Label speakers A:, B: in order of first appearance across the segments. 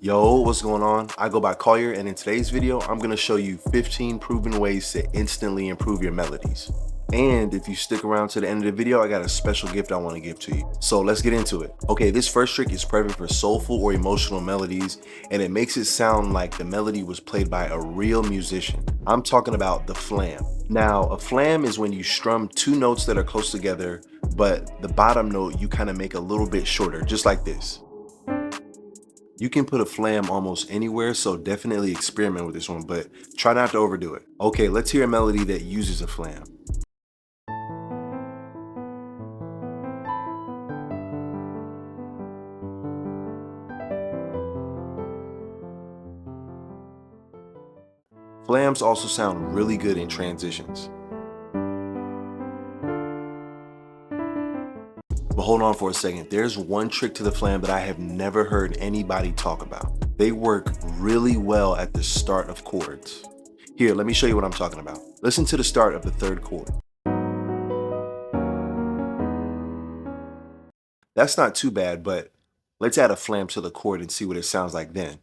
A: Yo, what's going on? I go by Collier, and in today's video, I'm going to show you 15 proven ways to instantly improve your melodies. And if you stick around to the end of the video, I got a special gift I want to give to you. So let's get into it. Okay, this first trick is perfect for soulful or emotional melodies, and it makes it sound like the melody was played by a real musician. I'm talking about the flam. Now, a flam is when you strum two notes that are close together, but the bottom note you kind of make a little bit shorter, just like this. You can put a flam almost anywhere, so definitely experiment with this one, but try not to overdo it. Okay, let's hear a melody that uses a flam. Flams also sound really good in transitions. But hold on for a second, there's one trick to the flam that I have never heard anybody talk about. They work really well at the start of chords. Here, let me show you what I'm talking about. Listen to the start of the third chord. That's not too bad, but let's add a flam to the chord and see what it sounds like then.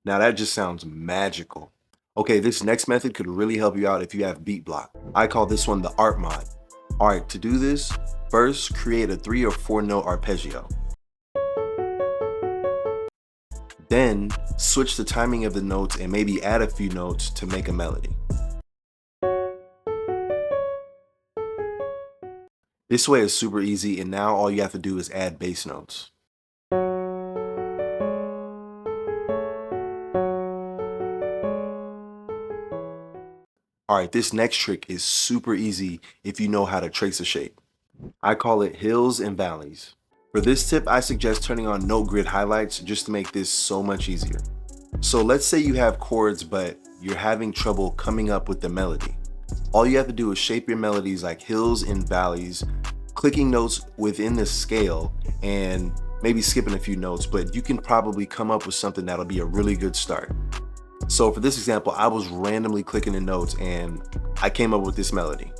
A: Now that just sounds magical. Okay, this next method could really help you out if you have beat block. I call this one the Arp Mod. All right, to do this, first create a 3 or 4 note arpeggio. Then switch the timing of the notes and maybe add a few notes to make a melody. This way is super easy, and now all you have to do is add bass notes. All right, this next trick is super easy if you know how to trace a shape. I call it hills and valleys. For this tip, I suggest turning on note grid highlights just to make this so much easier. So let's say you have chords, but you're having trouble coming up with the melody. All you have to do is shape your melodies like hills and valleys, clicking notes within the scale and maybe skipping a few notes, but you can probably come up with something that'll be a really good start. So for this example, I was randomly clicking the notes and I came up with this melody.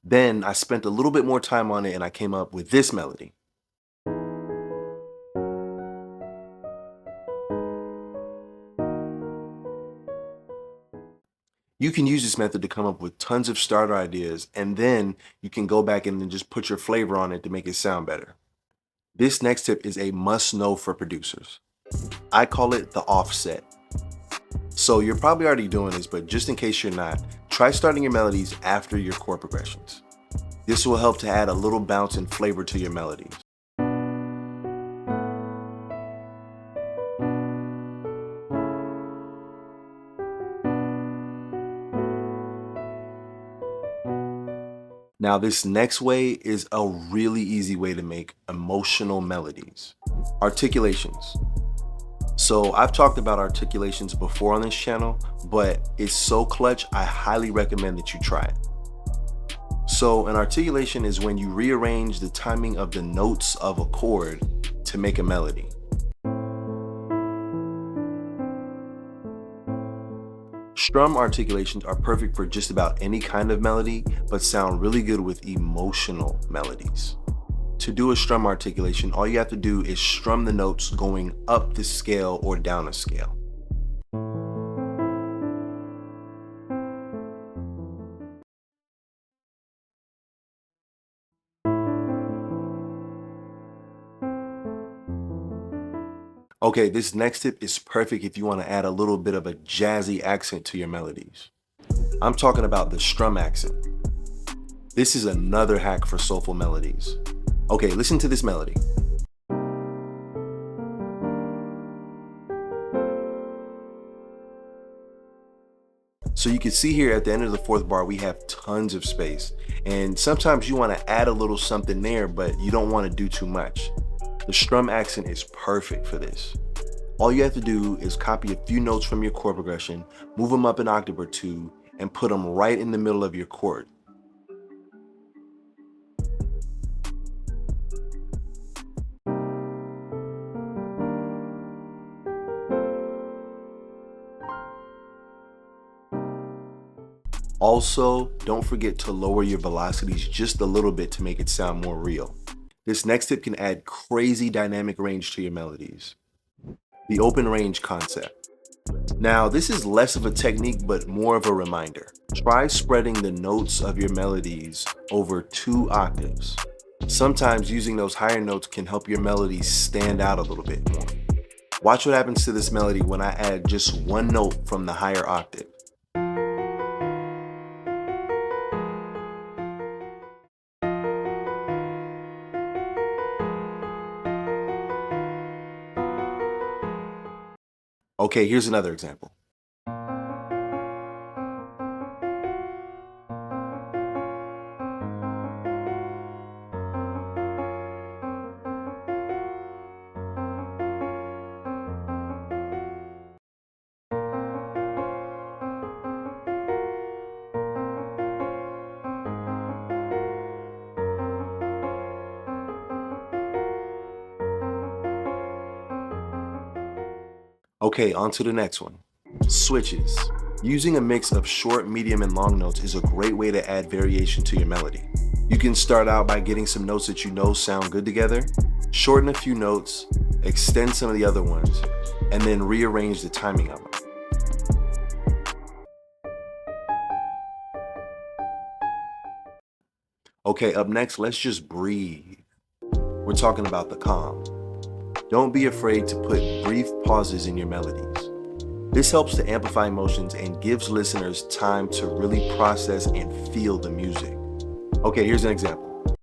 A: Then I spent a little bit more time on it and I came up with this melody. You can use this method to come up with tons of starter ideas, and then you can go back and then just put your flavor on it to make it sound better. This next tip is a must know for producers. I call it the offset. So you're probably already doing this, but just in case you're not, try starting your melodies after your chord progressions. This will help to add a little bounce and flavor to your melodies. Now this next way is a really easy way to make emotional melodies. Articulations. So I've talked about articulations before on this channel, but it's so clutch, I highly recommend that you try it. So an articulation is when you rearrange the timing of the notes of a chord to make a melody. Strum articulations are perfect for just about any kind of melody, but sound really good with emotional melodies. To do a strum articulation, all you have to do is strum the notes going up the scale or down a scale. Okay, this next tip is perfect if you want to add a little bit of a jazzy accent to your melodies. I'm talking about the strum accent. This is another hack for soulful melodies. Okay, listen to this melody. So you can see here at the end of the fourth bar, we have tons of space. And sometimes you want to add a little something there, but you don't want to do too much. The strum accent is perfect for this. All you have to do is copy a few notes from your chord progression, move them up an octave or two, and put them right in the middle of your chord. Also, don't forget to lower your velocities just a little bit to make it sound more real. This next tip can add crazy dynamic range to your melodies. The open range concept. Now, this is less of a technique, but more of a reminder. Try spreading the notes of your melodies over 2 octaves. Sometimes using those higher notes can help your melodies stand out a little bit more. Watch what happens to this melody when I add just 1 note from the higher octave. Okay, here's another example. Okay, on to the next one. Switches. Using a mix of short, medium, and long notes is a great way to add variation to your melody. You can start out by getting some notes that you know sound good together, shorten a few notes, extend some of the other ones, and then rearrange the timing of them. Okay, up next, let's just breathe. We're talking about the calm. Don't be afraid to put brief pauses in your melodies. This helps to amplify emotions and gives listeners time to really process and feel the music. Okay, here's an example.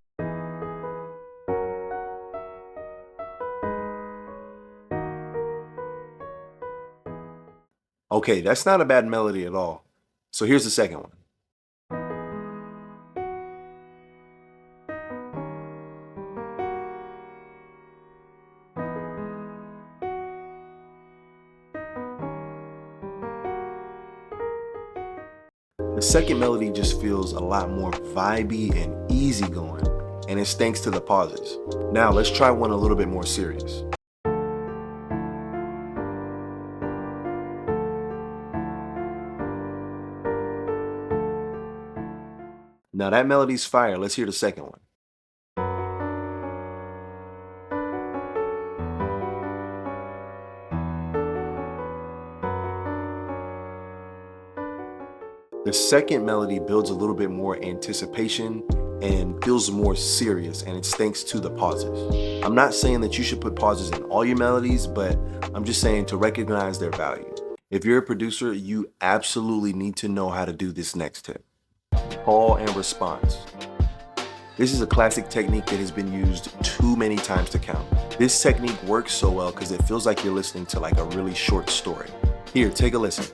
A: Okay, that's not a bad melody at all. So here's the second one. The second melody just feels a lot more vibey and easygoing, and it's thanks to the pauses. Now let's try one a little bit more serious. Now that melody's fire. Let's hear the second one. The second melody builds a little bit more anticipation and feels more serious, and it's thanks to the pauses. I'm not saying that you should put pauses in all your melodies, but I'm just saying to recognize their value. If you're a producer, you absolutely need to know how to do this next tip. Call and response. This is a classic technique that has been used too many times to count. This technique works so well because it feels like you're listening to like a really short story. Here, take a listen.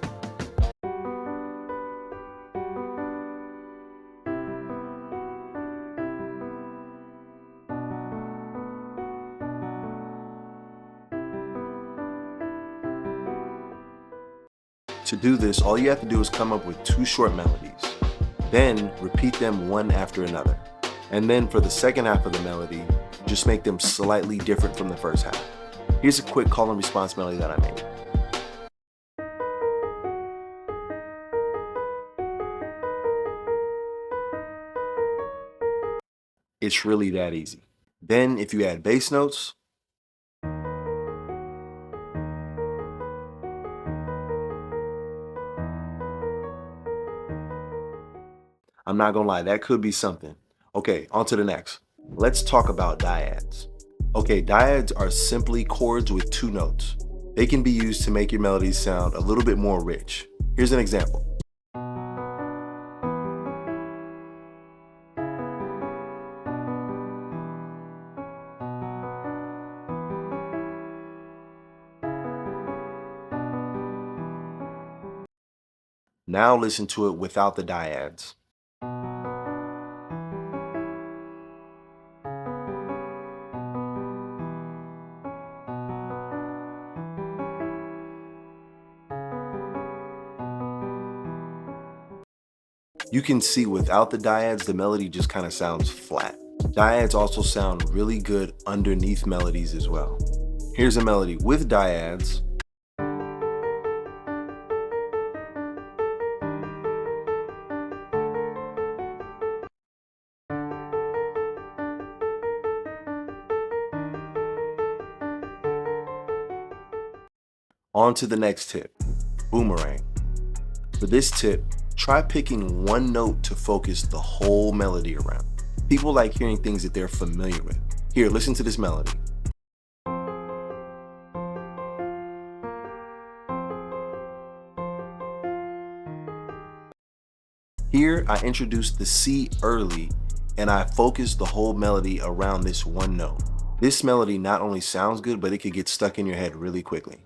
A: To do this, all you have to do is come up with 2 short melodies. Then repeat them one after another. And then for the second half of the melody, just make them slightly different from the first half. Here's a quick call and response melody that I made. It's really that easy. Then if you add bass notes, I'm not gonna lie, that could be something. Okay, on to the next. Let's talk about dyads. Okay, dyads are simply chords with 2 notes. They can be used to make your melodies sound a little bit more rich. Here's an example. Now listen to it without the dyads. You can see without the dyads, the melody just kind of sounds flat. Dyads also sound really good underneath melodies as well. Here's a melody with dyads. On to the next tip, Boomerang. For this tip, try picking one note to focus the whole melody around. People like hearing things that they're familiar with. Here, listen to this melody. Here, I introduced the C early, and I focused the whole melody around this one note. This melody not only sounds good, but it could get stuck in your head really quickly.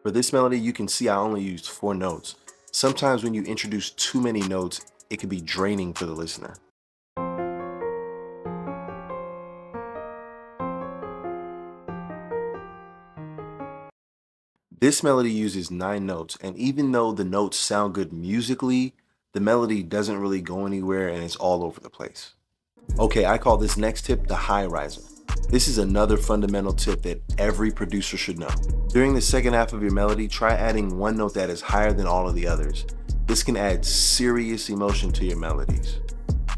A: For this melody, you can see I only used 4 notes. Sometimes when you introduce too many notes, it can be draining for the listener. This melody uses 9 notes, and even though the notes sound good musically, the melody doesn't really go anywhere and it's all over the place. Okay, I call this next tip the high riser. This is another fundamental tip that every producer should know. During the second half of your melody, try adding one note that is higher than all of the others. This can add serious emotion to your melodies.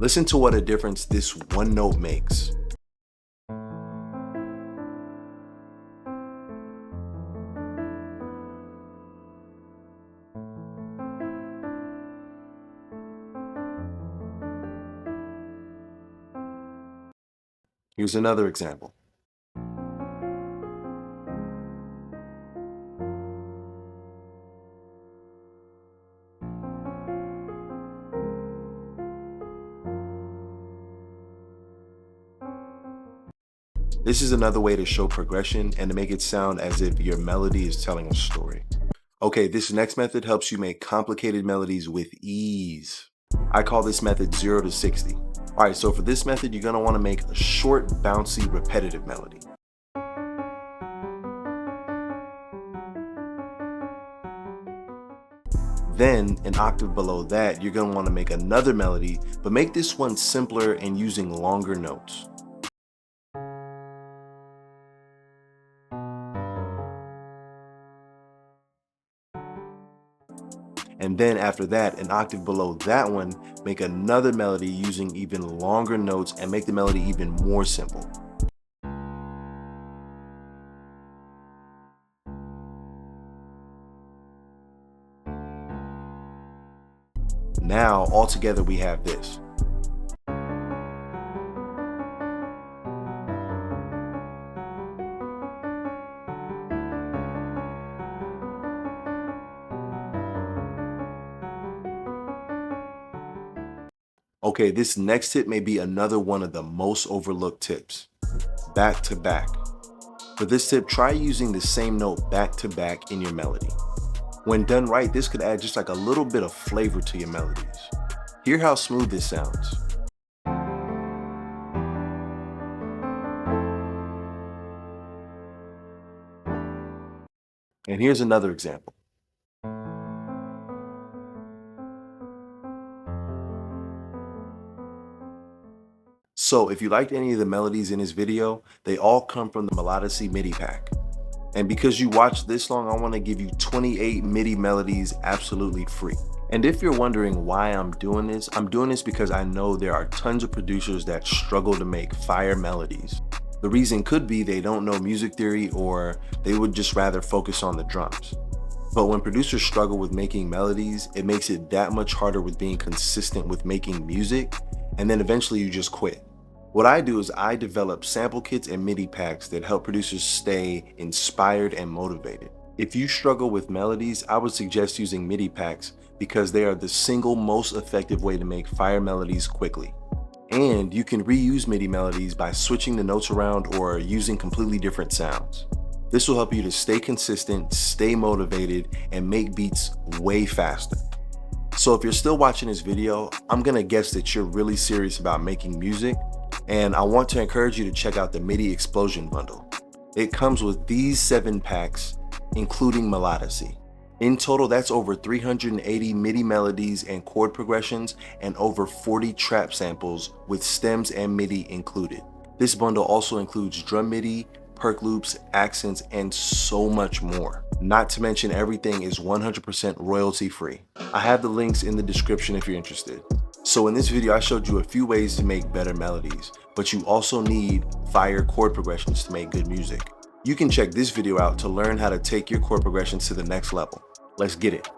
A: Listen to what a difference this one note makes. Here's another example. This is another way to show progression and to make it sound as if your melody is telling a story. Okay, this next method helps you make complicated melodies with ease. I call this method 0 to 60. Alright, so for this method, you're going to want to make a short, bouncy, repetitive melody. Then, an octave below that, you're going to want to make another melody, but make this one simpler and using longer notes. And then after that, an octave below that one, make another melody using even longer notes and make the melody even more simple. Now, all together we have this. Okay, this next tip may be another one of the most overlooked tips, back to back. For this tip, try using the same note back to back in your melody. When done right, this could add just like a little bit of flavor to your melodies. Hear how smooth this sounds. And here's another example. So if you liked any of the melodies in this video, they all come from the Melodies MIDI pack. And because you watched this long, I want to give you 28 MIDI melodies absolutely free. And if you're wondering why I'm doing this because I know there are tons of producers that struggle to make fire melodies. The reason could be they don't know music theory or they would just rather focus on the drums. But when producers struggle with making melodies, it makes it that much harder with being consistent with making music, and then eventually you just quit. What I do is I develop sample kits and MIDI packs that help producers stay inspired and motivated. If you struggle with melodies, I would suggest using MIDI packs because they are the single most effective way to make fire melodies quickly. And you can reuse MIDI melodies by switching the notes around or using completely different sounds. This will help you to stay consistent, stay motivated, and make beats way faster. So if you're still watching this video, I'm gonna guess that you're really serious about making music, and I want to encourage you to check out the MIDI Explosion bundle. It comes with these 7 packs, including Melodies. In total, that's over 380 MIDI melodies and chord progressions and over 40 trap samples with stems and MIDI included. This bundle also includes drum MIDI, perc loops, accents, and so much more. Not to mention everything is 100% royalty free. I have the links in the description if you're interested. So in this video, I showed you a few ways to make better melodies, but you also need fire chord progressions to make good music. You can check this video out to learn how to take your chord progression to the next level. Let's get it.